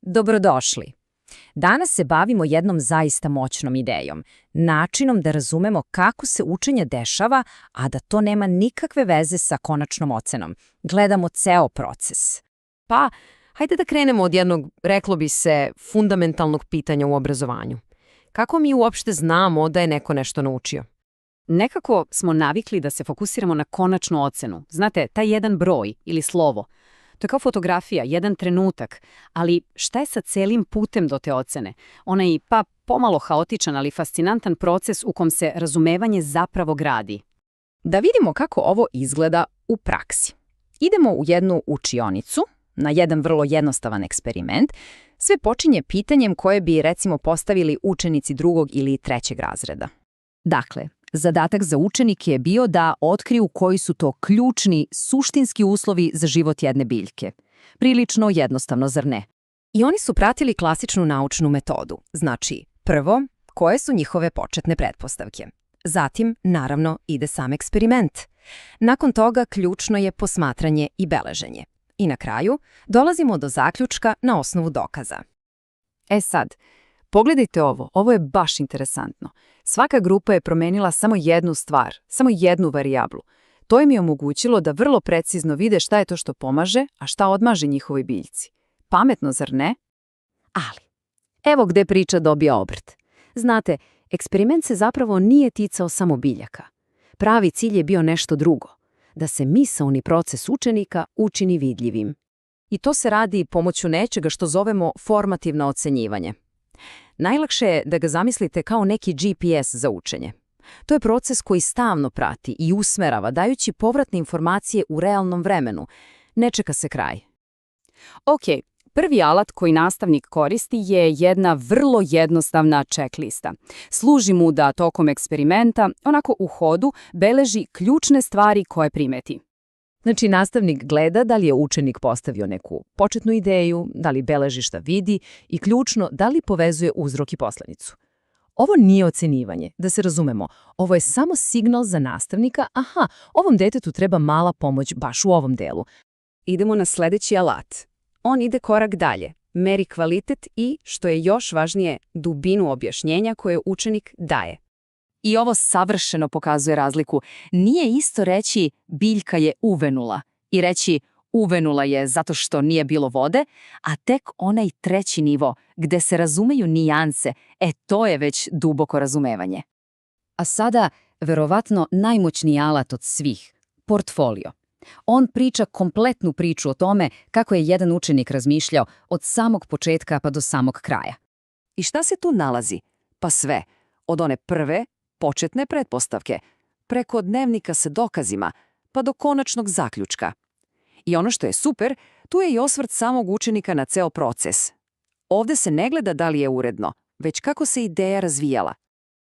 Dobrodošli. Danas se bavimo jednom zaista moćnom idejom, načinom da razumemo kako se učenje dešava, a da to nema nikakve veze sa konačnom ocenom. Gledamo ceo proces. Pa, hajde da krenemo od jednog, reklo bi se, fundamentalnog pitanja u obrazovanju. Kako mi uopšte znamo da je neko nešto naučio? Nekako smo navikli da se fokusiramo na konačnu ocenu. Znate, taj jedan broj ili slovo. To je kao fotografija, jedan trenutak, ali šta je sa celim putem do te ocene? Onaj pa pomalo haotičan, ali fascinantan proces u kom se razumevanje zapravo gradi. Da vidimo kako ovo izgleda u praksi. Idemo u jednu učionicu, na jedan vrlo jednostavan eksperiment. Sve počinje pitanjem koje bi, recimo, postavili učenici 2. ili 3. razreda. Dakle, zadatak za učenike je bio da otkriju koji su to ključni, suštinski uslovi za život jedne biljke. Prilično jednostavno, zar ne? I oni su pratili klasičnu naučnu metodu. Znači, prvo, koje su njihove početne pretpostavke. Zatim, naravno, ide sam eksperiment. Nakon toga, ključno je posmatranje i beleženje. I na kraju, dolazimo do zaključka na osnovu dokaza. Sad, pogledajte ovo je baš interesantno. Svaka grupa je promenila samo jednu stvar, samo jednu varijablu. To im je omogućilo da vrlo precizno vide šta je to što pomaže, a šta odmaže njihovoj biljci. Pametno, zar ne? Ali, evo gde priča dobija obrt. Znate, eksperiment se zapravo nije ticao samo biljaka. Pravi cilj je bio nešto drugo. Da se misaoni proces učenika učini vidljivim. I to se radi pomoću nečega što zovemo formativno ocenjivanje. Najlakše je da ga zamislite kao neki GPS za učenje. To je proces koji stalno prati i usmerava, dajući povratne informacije u realnom vremenu. Ne čeka se kraj. Ok, prvi alat koji nastavnik koristi je jedna vrlo jednostavna checklista. Služi mu da tokom eksperimenta, onako u hodu, beleži ključne stvari koje primeti. Znači, nastavnik gleda da li je učenik postavio neku početnu ideju, da li beleži šta vidi i ključno da li povezuje uzrok i posledicu. Ovo nije ocenjivanje, da se razumemo. Ovo je samo signal za nastavnika, ovom detetu treba mala pomoć baš u ovom delu. Idemo na sljedeći alat. On ide korak dalje, meri kvalitet i, što je još važnije, dubinu objašnjenja koje učenik daje. I ovo savršeno pokazuje razliku. Nije isto reći biljka je uvenula i reći uvenula je zato što nije bilo vode, a tek onaj treći nivo gde se razumeju nijanse, to je već duboko razumevanje. A sada, verovatno najmoćniji alat od svih, portfolio. On priča kompletnu priču o tome kako je jedan učenik razmišljao od samog početka pa do samog kraja. I šta se tu nalazi? Pa sve, od one prve, početne pretpostavke, preko dnevnika sa dokazima, pa do konačnog zaključka. I ono što je super, tu je i osvrt samog učenika na ceo proces. Ovde se ne gleda da li je uredno, već kako se ideja razvijala.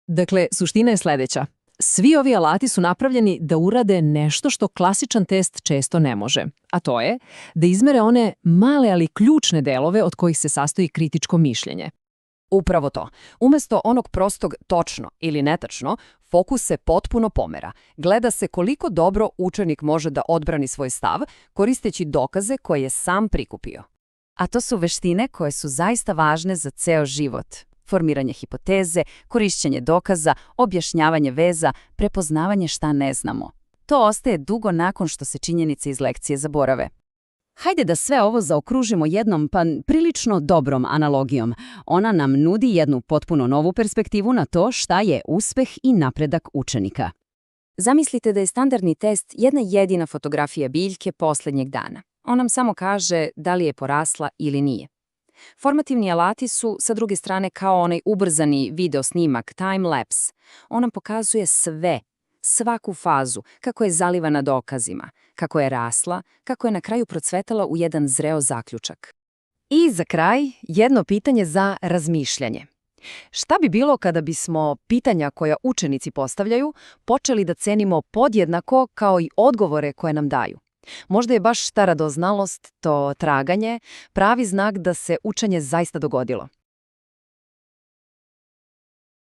Dakle, suština je sljedeća. Svi ovi alati su napravljeni da urade nešto što klasičan test često ne može, a to je da izmere one male ali ključne delove od kojih se sastoji kritičko mišljenje. Upravo to. Umjesto onog prostog točno ili netačno, fokus se potpuno pomera. Gleda se koliko dobro učenik može da odbrani svoj stav, koristeći dokaze koje je sam prikupio. A to su veštine koje su zaista važne za ceo život. Formiranje hipoteze, korišćenje dokaza, objašnjavanje veza, prepoznavanje šta ne znamo. To ostaje dugo nakon što se činjenice iz lekcije zaborave. Hajde da sve ovo zaokružimo jednom prilično dobrom analogijom. Ona nam nudi jednu potpuno novu perspektivu na to šta je uspeh i napredak učenika. Zamislite da je standardni test jedna jedina fotografija biljke posljednjeg dana. On nam samo kaže da li je porasla ili nije. Formativni alati su, sa druge strane, kao onaj ubrzani video snimak, time-lapse. On nam pokazuje sve, svaku fazu, kako je zalivana dokazima, kako je rasla, kako je na kraju procvetala u jedan zreo zaključak. I za kraj, jedno pitanje za razmišljanje. Šta bi bilo kada bismo pitanja koja učenici postavljaju počeli da cenimo podjednako kao i odgovore koje nam daju? Možda je baš ta radoznalost, to traganje, pravi znak da se učenje zaista dogodilo.